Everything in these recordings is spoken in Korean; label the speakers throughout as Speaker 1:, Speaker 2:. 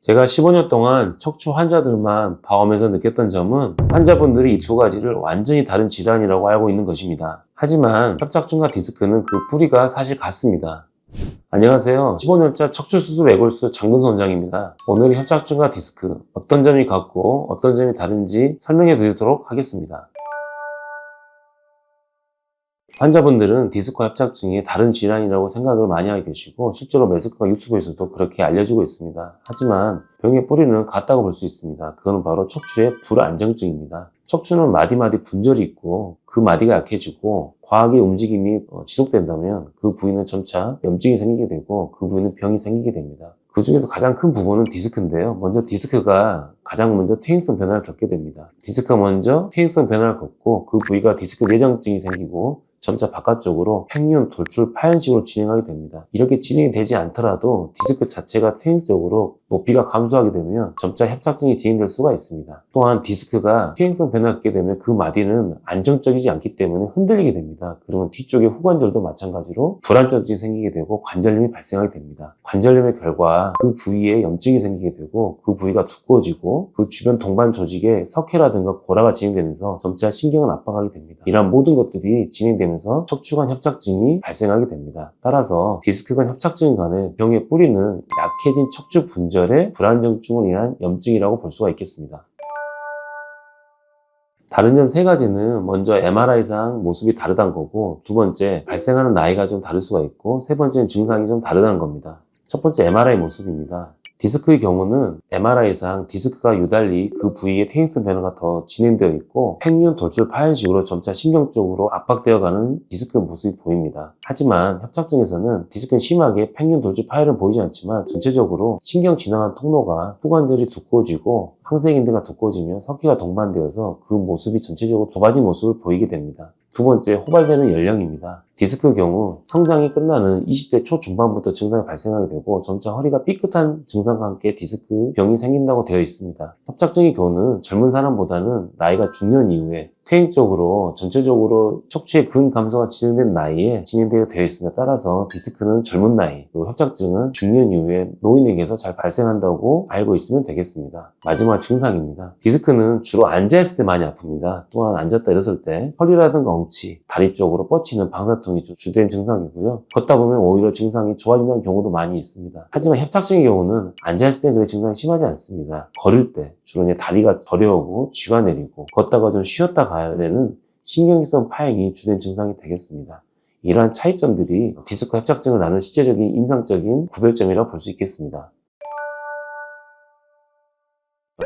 Speaker 1: 제가 15년 동안 척추 환자들만 봐오면서 느꼈던 점은 환자분들이 이 두 가지를 완전히 다른 질환이라고 알고 있는 것입니다. 하지만 협착증과 디스크는 그 뿌리가 사실 같습니다. 안녕하세요. 15년차 척추수술 애골수 장근수 원장입니다. 오늘 협착증과 디스크 어떤 점이 같고 어떤 점이 다른지 설명해 드리도록 하겠습니다. 환자분들은 디스크와 협착증이 다른 질환이라고 생각을 많이 하고 계시고 실제로 매스컴과 유튜브에서도 그렇게 알려지고 있습니다. 하지만 병의 뿌리는 같다고 볼 수 있습니다. 그건 바로 척추의 불안정증입니다. 척추는 마디마디 분절이 있고 그 마디가 약해지고 과하게 움직임이 지속된다면 그 부위는 점차 염증이 생기게 되고 그 부위는 병이 생기게 됩니다. 그 중에서 가장 큰 부분은 디스크인데요. 먼저 디스크가 가장 먼저 퇴행성 변화를 겪게 됩니다. 디스크가 먼저 퇴행성 변화를 겪고 그 부위가 디스크 내장증이 생기고 점차 바깥쪽으로 팽윤, 돌출, 파연식으로 진행하게 됩니다. 이렇게 진행이 되지 않더라도 디스크 자체가 퇴행성으로 높이가 감소하게 되면 점차 협착증이 진행될 수가 있습니다. 또한 디스크가 퇴행성 변화를 겪게 되면 그 마디는 안정적이지 않기 때문에 흔들리게 됩니다. 그러면 뒤쪽의 후관절도 마찬가지로 불안정증이 생기게 되고 관절염이 발생하게 됩니다. 관절염의 결과 그 부위에 염증이 생기게 되고 그 부위가 두꺼워지고 그 주변 동반 조직에 석회라든가 고라가 진행되면서 점차 신경을 압박하게 됩니다. 이러한 모든 것들이 진행되면서 척추관 협착증이 발생하게 됩니다. 따라서 디스크관 협착증 간의 병의 뿌리는 약해진 척추 분절의 불안정증으로 인한 염증이라고 볼 수가 있겠습니다. 다른 점 세 가지는 먼저 MRI상 모습이 다르다는 거고, 두 번째 발생하는 나이가 좀 다를 수가 있고, 세 번째는 증상이 좀 다르다는 겁니다. 첫 번째 MRI 모습입니다. 디스크의 경우는 MRI상 디스크가 유달리 그 부위에 퇴행성 변화가 더 진행되어 있고 팽윤, 돌출, 파연식으로 점차 신경 쪽으로 압박되어가는 디스크 모습이 보입니다. 하지만 협착증에서는 디스크는 심하게 팽윤, 돌출, 파열은 보이지 않지만 전체적으로 신경 지나간 통로가 후관절이 두꺼워지고 항생인대가 두꺼워지며 석회가 동반되어서 그 모습이 전체적으로 좁아진 모습을 보이게 됩니다. 두 번째, 호발되는 연령입니다. 디스크 경우 성장이 끝나는 20대 초중반부터 증상이 발생하게 되고 점차 허리가 삐끗한 증상과 함께 디스크 병이 생긴다고 되어 있습니다. 협착증의 경우는 젊은 사람보다는 나이가 중년 이후에 퇴행적으로 전체적으로 척추의 근 감소가 진행된 나이에 진행되어 있습니다. 따라서 디스크는 젊은 나이, 그리고 협착증은 중년 이후에 노인에게서 잘 발생한다고 알고 있으면 되겠습니다. 마지막 증상입니다. 디스크는 주로 앉아있을 때 많이 아픕니다. 또한 앉았다 일어설 때 허리라든가 엉치, 다리 쪽으로 뻗치는 방사통이 주된 증상이고요. 걷다 보면 오히려 증상이 좋아진다는 경우도 많이 있습니다. 하지만 협착증의 경우는 앉아있을 때 그래 증상이 심하지 않습니다. 걸을 때 주로 이제 다리가 저려오고 쥐가 내리고 걷다가 좀 쉬었다 가야 되는 신경성 파행이 주된 증상이 되겠습니다. 이러한 차이점들이 디스크 협착증을 나누는 실제적인 임상적인 구별점이라고 볼 수 있겠습니다.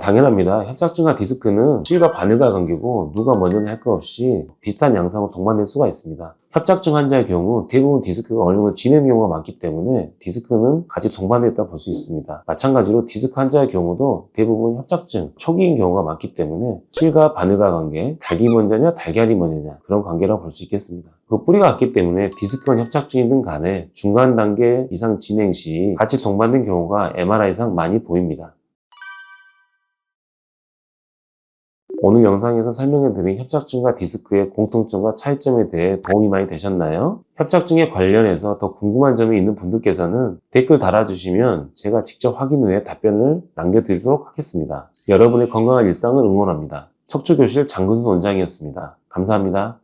Speaker 1: 당연합니다. 협착증과 디스크는 실과 바늘과 관계고 누가 먼저는 할 것 없이 비슷한 양상으로 동반될 수가 있습니다. 협착증 환자의 경우 대부분 디스크가 어느 정도 진행 경우가 많기 때문에 디스크는 같이 동반되었다 볼 수 있습니다. 마찬가지로 디스크 환자의 경우도 대부분 협착증 초기인 경우가 많기 때문에 실과 바늘과 관계, 닭이 먼저냐 달걀이 먼저냐 그런 관계라고 볼 수 있겠습니다. 그 뿌리가 같기 때문에 디스크와 협착증이든 간에 중간 단계 이상 진행 시 같이 동반된 경우가 MRI상 많이 보입니다. 오늘 영상에서 설명해드린 협착증과 디스크의 공통점과 차이점에 대해 도움이 많이 되셨나요? 협착증에 관련해서 더 궁금한 점이 있는 분들께서는 댓글 달아주시면 제가 직접 확인 후에 답변을 남겨드리도록 하겠습니다. 여러분의 건강한 일상을 응원합니다. 척추교실 장근수 원장이었습니다. 감사합니다.